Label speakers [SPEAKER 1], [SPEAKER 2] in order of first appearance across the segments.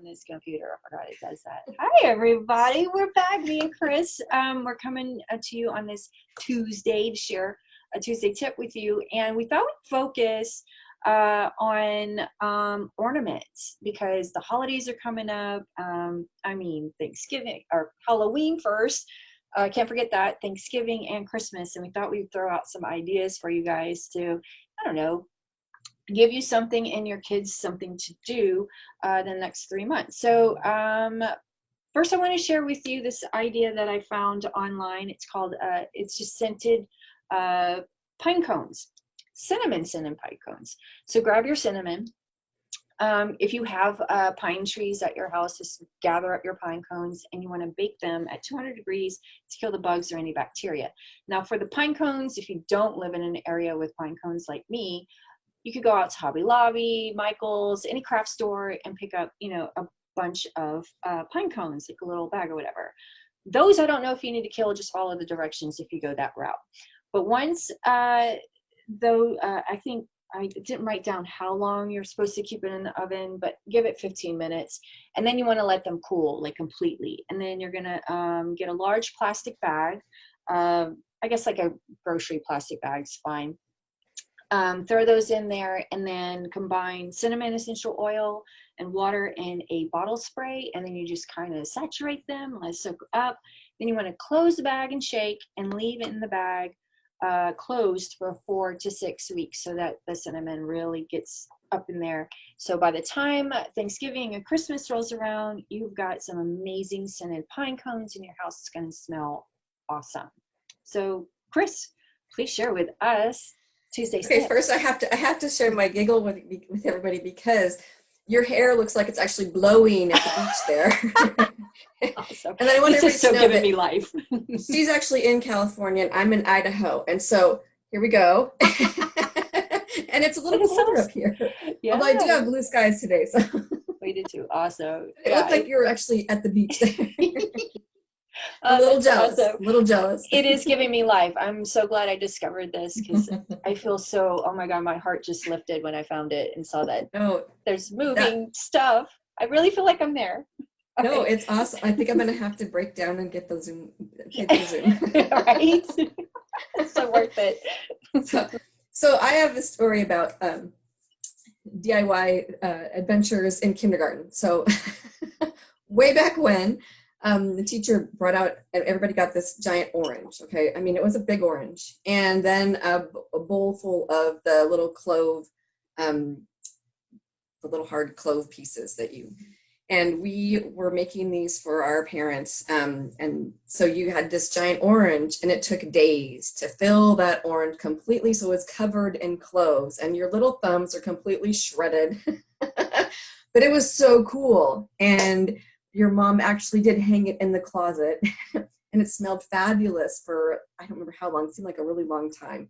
[SPEAKER 1] this computer. I forgot it does that. Hi, everybody. We're back. Me and Chris. We're coming to you on this Tuesday to share a Tuesday tip with you. And we thought we'd focus on ornaments because the holidays are coming up. I mean, Thanksgiving or Halloween first. Can't forget that, Thanksgiving and Christmas. And we thought we'd throw out some ideas for you guys to, I don't know, give you something and your kids something to do the next 3 months. So first I want to share with you this idea that I found online. It's called, it's just scented pine cones, cinnamon pine cones. So grab your cinnamon. If you have pine trees at your house, just gather up your pine cones and you want to bake them at 200 degrees to kill the bugs or any bacteria. Now for the pine cones, if you don't live in an area with pine cones like me, you could go out to Hobby Lobby, Michael's, any craft store and pick up, you know, a bunch of pine cones, like a little bag or whatever. Those I don't know if you need to kill, just follow the directions if you go that route. But once, I think I didn't write down how long you're supposed to keep it in the oven, but give it 15 minutes. And then you want to let them cool, like completely. And then you're going to get a large plastic bag. I guess like a grocery plastic bag's fine. Throw those in there and then combine cinnamon essential oil and water in a bottle spray. And then you just kind of saturate them, let it soak up. Then you want to close the bag and shake and leave it in the bag closed for 4 to 6 weeks so that the cinnamon really gets up in there. So by the time Thanksgiving and Christmas rolls around, you've got some amazing scented pine cones in your house. It's going to smell awesome. So Chris, please share with us Tuesday's
[SPEAKER 2] Okay,
[SPEAKER 1] tip.
[SPEAKER 2] first I have to share my giggle with everybody because your hair looks like it's actually blowing at the beach there.
[SPEAKER 1] Awesome.
[SPEAKER 2] And then I want
[SPEAKER 1] this
[SPEAKER 2] everybody
[SPEAKER 1] is so
[SPEAKER 2] to know
[SPEAKER 1] giving
[SPEAKER 2] that
[SPEAKER 1] me life.
[SPEAKER 2] she's actually in California and I'm in Idaho. And so here we go. And it's a little colder up here.
[SPEAKER 1] Yeah.
[SPEAKER 2] Although I do have blue skies today. So
[SPEAKER 1] we did too. Awesome.
[SPEAKER 2] it looked like you were actually at the beach there.
[SPEAKER 1] A
[SPEAKER 2] little jealous.
[SPEAKER 1] Awesome.
[SPEAKER 2] A little jealous.
[SPEAKER 1] It is giving me life. I'm so glad I discovered this because I feel so, oh my God, my heart just lifted when I found it and saw that there's moving stuff. I really feel like I'm there. Okay.
[SPEAKER 2] No, it's awesome. I think I'm going to have to break down and get the Zoom.
[SPEAKER 1] Right? It's so worth it.
[SPEAKER 2] So I have a story about DIY adventures in kindergarten. So way back when, the teacher brought out, everybody got this giant orange, okay? I mean, it was a big orange. And then a bowl full of the little clove, the little hard clove pieces and we were making these for our parents. And so you had this giant orange and it took days to fill that orange completely. So it's covered in cloves and your little thumbs are completely shredded, but it was so cool. And your mom actually did hang it in the closet and it smelled fabulous for, I don't remember how long, it seemed like a really long time.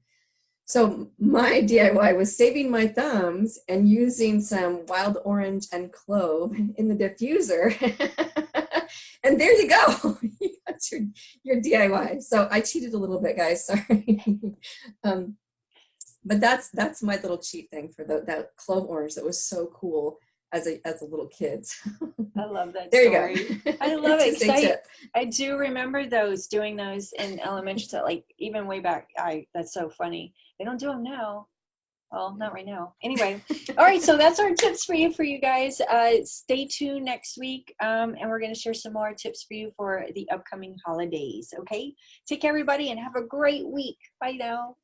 [SPEAKER 2] So my DIY was saving my thumbs and using some wild orange and clove in the diffuser. And there you go. You got your DIY. So I cheated a little bit, guys, sorry. But that's my little cheat thing for that clove orange that was so cool as a little kid.
[SPEAKER 1] I love that
[SPEAKER 2] there
[SPEAKER 1] story.
[SPEAKER 2] You go.
[SPEAKER 1] I love it. I do remember doing those in elementary school, like even way back. That's so funny. They don't do them now. Well, not right now. Anyway, all right. So that's our tips for you guys. Stay tuned next week, and we're going to share some more tips for you for the upcoming holidays. Okay. Take care, everybody, and have a great week. Bye now.